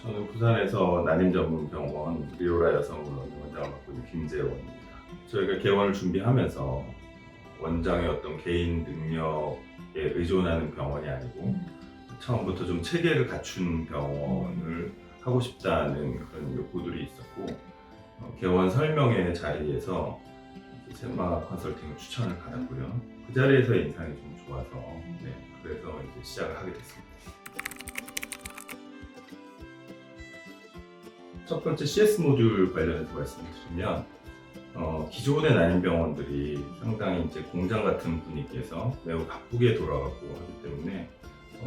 저는 부산에서 난임전문병원 리오라 여성의원 원장을 맡고 있는 김재원입니다. 저희가 개원을 준비하면서 원장의 어떤 개인 능력에 의존하는 병원이 아니고 처음부터 좀 체계를 갖춘 병원을 하고 싶다는 그런 욕구들이 있었고 개원 설명회 자리에서 세마 컨설팅을 추천을 받았고요. 그 자리에서 인상이 좀 좋아서 그래서 이제 시작을 하게 됐습니다. 첫 번째 CS 모듈 관련해서 말씀드리면 기존의 난임병원들이 상당히 이제 공장 같은 분위기에서 매우 바쁘게 돌아가고 하기 때문에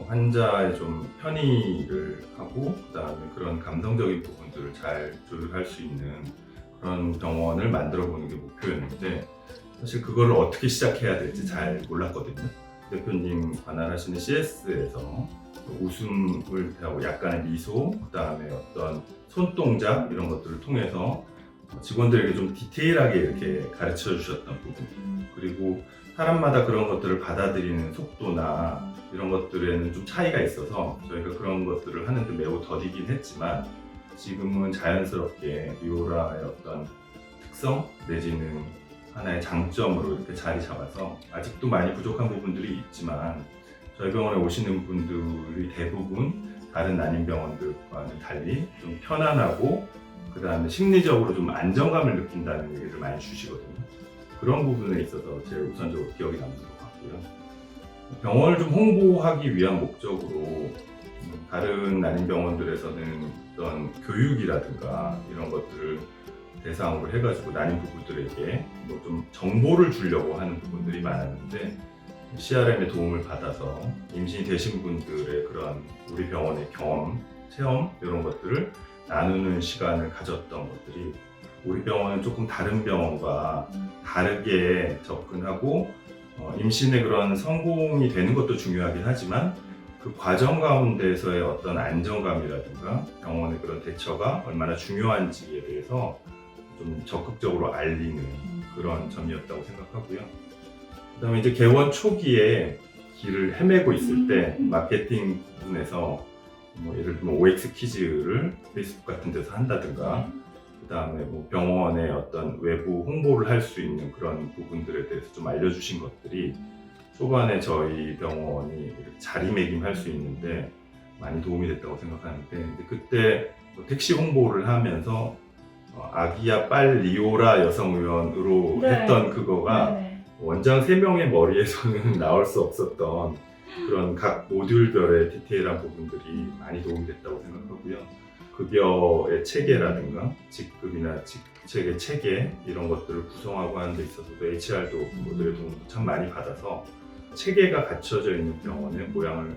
환자의 좀 편의를 하고 그다음에 그런 감성적인 부분들을 잘 조율할 수 있는 그런 병원을 만들어 보는 게 목표였는데 사실 그거를 어떻게 시작해야 될지 잘 몰랐거든요. 대표님 관할하시는 CS에서 웃음을 하고 약간의 미소, 그다음에 어떤 손동작 이런 것들을 통해서 직원들에게 좀 디테일하게 이렇게 가르쳐 주셨던 부분, 그리고 사람마다 그런 것들을 받아들이는 속도나 이런 것들에는 좀 차이가 있어서 저희가 그런 것들을 하는데 매우 더디긴 했지만 지금은 자연스럽게 리오라의 어떤 특성 내지는 하나의 장점으로 이렇게 자리 잡아서 아직도 많이 부족한 부분들이 있지만 저희 병원에 오시는 분들이 대부분 다른 난임병원들과는 달리 좀 편안하고 그 다음에 심리적으로 좀 안정감을 느낀다는 얘기를 많이 주시거든요. 그런 부분에 있어서 제일 우선적으로 기억이 남는 것 같고요. 병원을 좀 홍보하기 위한 목적으로 다른 난임병원들에서는 어떤 교육이라든가 이런 것들을 대상으로 해가지고 난임 부부들에게 뭐 좀 정보를 주려고 하는 부분들이 많았는데 CRM의 도움을 받아서 임신이 되신 분들의 그런 우리 병원의 경험, 체험 이런 것들을 나누는 시간을 가졌던 것들이 우리 병원은 조금 다른 병원과 다르게 접근하고 임신의 그런 성공이 되는 것도 중요하긴 하지만 그 과정 가운데서의 어떤 안정감이라든가 병원의 그런 대처가 얼마나 중요한지에 대해서 좀 적극적으로 알리는 그런 점이었다고 생각하고요. 그다음에 이제 개원 초기에 길을 헤매고 있을 때 마케팅 부분에서 뭐 예를 들면 OX 퀴즈를 페이스북 같은 데서 한다든가 그다음에 뭐 병원의 어떤 외부 홍보를 할 수 있는 그런 부분들에 대해서 좀 알려주신 것들이 초반에 저희 병원이 이렇게 자리매김할 수 있는데 많이 도움이 됐다고 생각하는데 그때 택시 홍보를 하면서 아기야 빨 리오라 여성의원으로 했던 그거가 원장 3명의 머리에서는 나올 수 없었던 그런 각 모듈별의 디테일한 부분들이 많이 도움이 됐다고 생각하고요. 급여의 체계라든가 직급이나 직책의 체계 이런 것들을 구성하고 하는 데 있어서도 HR도 모델의 도움도 참 많이 받아서 체계가 갖춰져 있는 병원의 모양을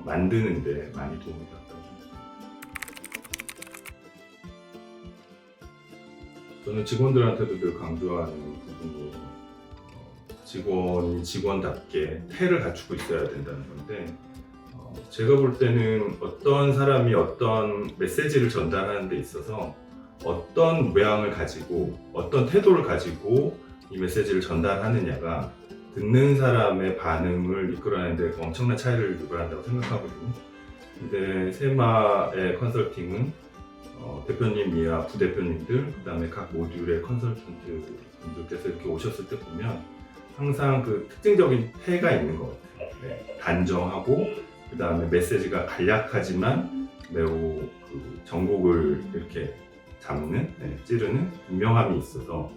만드는 데 많이 도움이 됐다고 생각합니다. 저는 직원들한테도 늘 강조하는 부분이 직원이 직원답게 태를 갖추고 있어야 된다는 건데 제가 볼 때는 어떤 사람이 어떤 메시지를 전달하는 데 있어서 어떤 모양을 가지고 어떤 태도를 가지고 이 메시지를 전달하느냐가 듣는 사람의 반응을 이끌어내는 데 엄청난 차이를 유발한다고 생각하거든요. 근데 세마의 컨설팅은 대표님 이하 부대표님들 그다음에 각 모듈의 컨설턴트 분들께서 이렇게 오셨을 때 보면 항상 그 특징적인 태가 있는 것 같아요. 단정하고 그 다음에 메시지가 간략하지만 매우 그 전곡을 이렇게 잡는, 찌르는 분명함이 있어서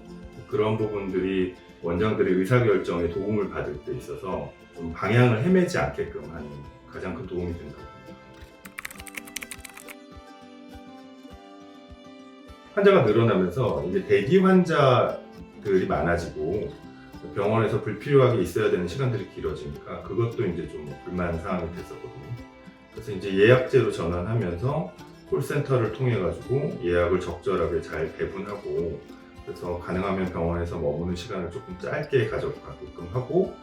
그런 부분들이 원장들의 의사결정에 도움을 받을 때 있어서 좀 방향을 헤매지 않게끔 하는 가장 큰 도움이 된다고 생각합니다. 환자가 늘어나면서 이제 대기 환자들이 많아지고 병원에서 불필요하게 있어야 되는 시간들이 길어지니까 그것도 이제 좀 불만 사항이 됐었거든요. 그래서 이제 예약제로 전환하면서 콜센터를 통해 가지고 예약을 적절하게 잘 배분하고 그래서 가능하면 병원에서 머무는 시간을 조금 짧게 가져가게끔 하고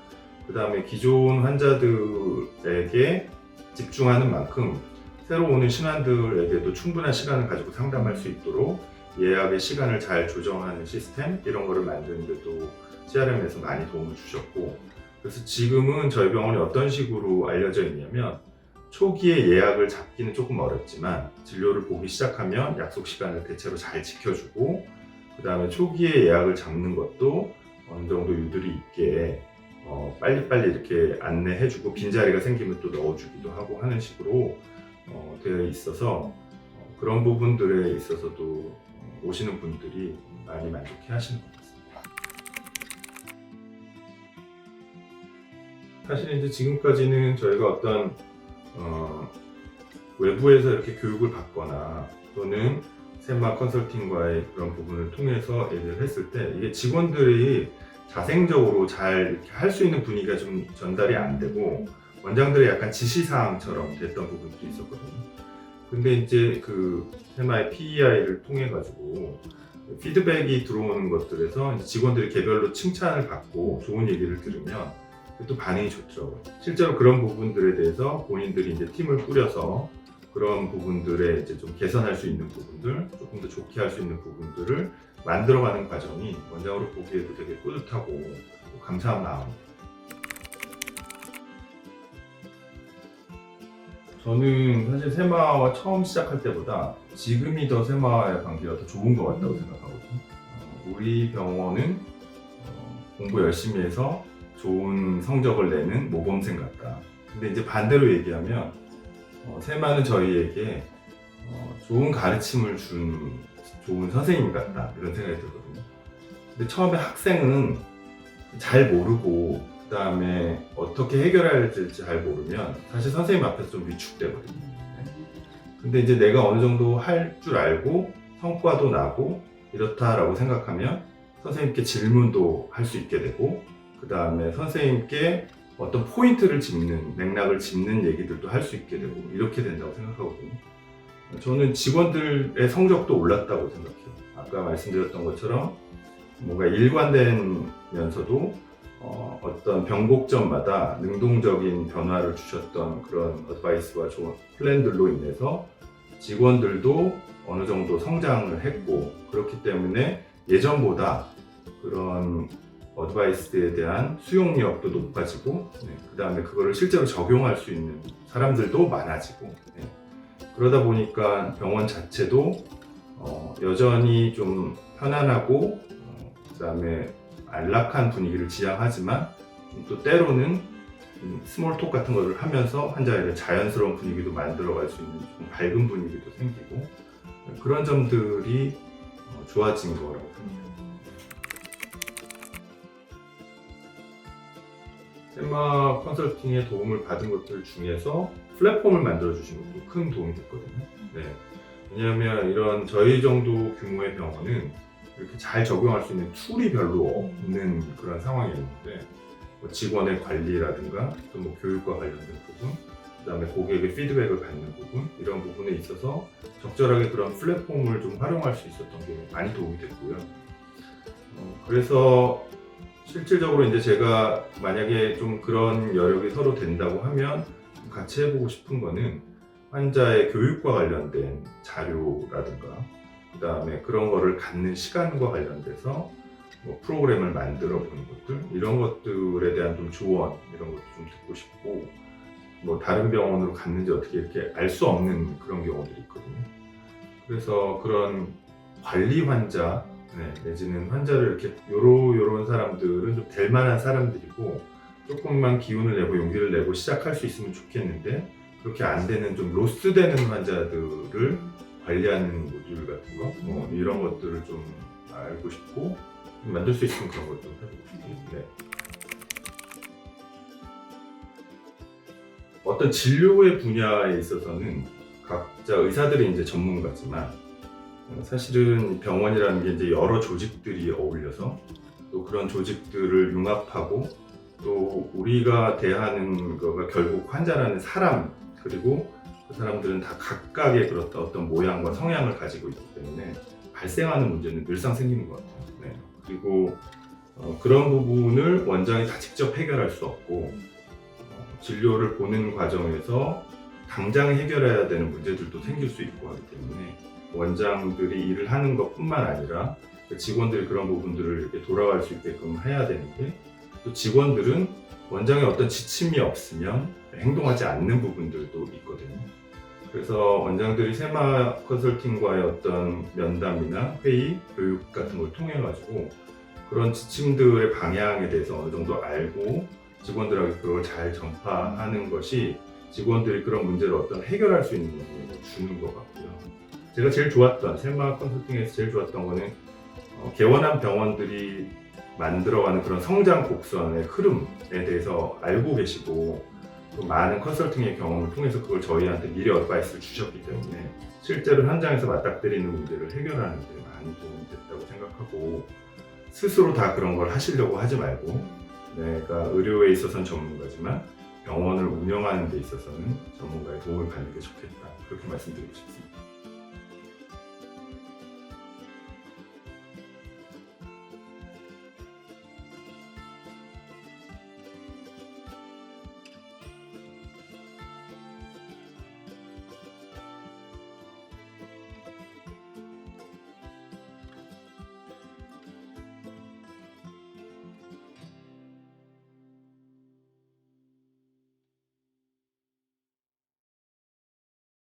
그 다음에 기존 환자들에게 집중하는 만큼 새로 오는 신환들에게도 충분한 시간을 가지고 상담할 수 있도록 예약의 시간을 잘 조정하는 시스템 이런 거를 만드는 데도 CRM에서 많이 도움을 주셨고 그래서 지금은 저희 병원이 어떤 식으로 알려져 있냐면 초기에 예약을 잡기는 조금 어렵지만 진료를 보기 시작하면 약속 시간을 대체로 잘 지켜주고, 그 다음에 초기에 예약을 잡는 것도 어느 정도 유도리 있게 빨리빨리 이렇게 안내해주고 빈자리가 생기면 또 넣어주기도 하고 하는 식으로 되어 있어서 그런 부분들에 있어서도 오시는 분들이 많이 만족해 하시는 것 같습니다. 사실 이제 지금까지는 저희가 어떤 외부에서 이렇게 교육을 받거나 또는 세마 컨설팅과의 그런 부분을 통해서 얘기를 했을 때 이게 직원들이 자생적으로 잘 이렇게 할 수 있는 분위기가 좀 전달이 안 되고 원장들의 약간 지시사항처럼 됐던 부분도 있었거든요. 근데 이제 그 세마의 PEI를 통해 가지고 피드백이 들어오는 것들에서 이제 직원들이 개별로 칭찬을 받고 좋은 얘기를 들으면 또 반응이 좋더라고요. 실제로 그런 부분들에 대해서 본인들이 이제 팀을 꾸려서 그런 부분들에 이제 좀 개선할 수 있는 부분들, 조금 더 좋게 할 수 있는 부분들을 만들어가는 과정이 원장으로 보기에도 되게 뿌듯하고 감사한 마음입니다. 저는 사실 세마와 처음 시작할 때보다 지금이 더 세마와의 관계가 더 좋은 것 같다고 생각하거든요. 우리 병원은 공부 열심히 해서 좋은 성적을 내는 모범생 같다. 근데 이제 반대로 얘기하면 세마는 저희에게 좋은 가르침을 준 좋은 선생님 같다 이런 생각이 들거든요. 근데 처음에 학생은 잘 모르고 그 다음에 어떻게 해결해야 될지 잘 모르면 사실 선생님 앞에서 좀 위축되거든요. 근데 이제 내가 어느 정도 할 줄 알고 성과도 나고 이렇다라고 생각하면 선생님께 질문도 할 수 있게 되고, 그 다음에 선생님께 어떤 포인트를 짚는, 맥락을 짚는 얘기들도 할 수 있게 되고 이렇게 된다고 생각하거든요. 저는 직원들의 성적도 올랐다고 생각해요. 아까 말씀드렸던 것처럼 뭔가 일관되면서도 어떤 병곡점마다 능동적인 변화를 주셨던 그런 어드바이스와 좋은 플랜들로 인해서 직원들도 어느 정도 성장을 했고, 그렇기 때문에 예전보다 그런 어드바이스에 대한 수용력도 높아지고, 그 다음에 그거를 실제로 적용할 수 있는 사람들도 많아지고, 그러다 보니까 병원 자체도 여전히 좀 편안하고 그 다음에 안락한 분위기를 지향하지만 또 때로는 스몰톡 같은 거를 하면서 환자에게 자연스러운 분위기도 만들어갈 수 있는 좀 밝은 분위기도 생기고, 그런 점들이 좋아진 거라고 생각합니다. 세마 컨설팅의 도움을 받은 것들 중에서 플랫폼을 만들어 주신 것도 큰 도움이 됐거든요. 왜냐하면 이런 저희 정도 규모의 병원은 이렇게 잘 적용할 수 있는 툴이 별로 없는 그런 상황이었는데, 뭐 직원의 관리라든가 또 뭐 교육과 관련된 부분, 그 다음에 고객의 피드백을 받는 부분, 이런 부분에 있어서 적절하게 그런 플랫폼을 좀 활용할 수 있었던 게 많이 도움이 됐고요. 그래서 실질적으로 이제 제가 만약에 좀 그런 여력이 서로 된다고 하면 같이 해보고 싶은 거는 환자의 교육과 관련된 자료라든가 그 다음에 그런 거를 갖는 시간과 관련돼서 뭐 프로그램을 만들어 보는 것들, 이런 것들에 대한 좀 조언, 이런 것도 좀 듣고 싶고, 뭐 다른 병원으로 갔는지 어떻게 이렇게 알 수 없는 그런 경우들이 있거든요. 그래서 그런 관리 환자, 내지는 환자를 이렇게 요런 사람들은 좀 될 만한 사람들이고 조금만 기운을 내고 용기를 내고 시작할 수 있으면 좋겠는데, 그렇게 안 되는 좀 로스되는 환자들을 관리하는 모듈 같은 거, 뭐 이런 것들을 좀 알고 싶고 만들 수 있으면 그런 것 좀 해보고 싶고. 어떤 진료의 분야에 있어서는 각자 의사들이 이제 전문가지만 사실은 병원이라는 게 이제 여러 조직들이 어울려서 또 그런 조직들을 융합하고 또 우리가 대하는 거가 결국 환자라는 사람, 그리고 그 사람들은 다 각각의 그런 어떤 모양과 성향을 가지고 있기 때문에 발생하는 문제는 늘상 생기는 것 같아요. 그리고 그런 부분을 원장이 다 직접 해결할 수 없고 진료를 보는 과정에서 당장 해결해야 되는 문제들도 생길 수 있고 하기 때문에 원장들이 일을 하는 것뿐만 아니라 직원들이 그런 부분들을 이렇게 돌아갈 수 있게끔 해야 되는데, 또 직원들은 원장의 어떤 지침이 없으면 행동하지 않는 부분들도 있거든요. 그래서 원장들이 세마 컨설팅과의 어떤 면담이나 회의, 교육 같은 걸 통해 가지고 그런 지침들의 방향에 대해서 어느 정도 알고 직원들에게 그걸 잘 전파하는 것이 직원들이 그런 문제를 어떤 해결할 수 있는 능력을 주는 것 같고요. 제가 제일 좋았던, 세마 컨설팅에서 제일 좋았던 거는 개원한 병원들이 만들어가는 그런 성장 곡선의 흐름에 대해서 알고 계시고 또 많은 컨설팅의 경험을 통해서 그걸 저희한테 미래 어드바이스를 주셨기 때문에 실제로 현장에서 맞닥뜨리는 문제를 해결하는 데 많이 도움이 됐다고 생각하고, 스스로 다 그런 걸 하시려고 하지 말고 내가 의료에 있어서는 전문가지만 병원을 운영하는 데 있어서는 전문가의 도움을 받는 게 좋겠다, 그렇게 말씀드리고 싶습니다.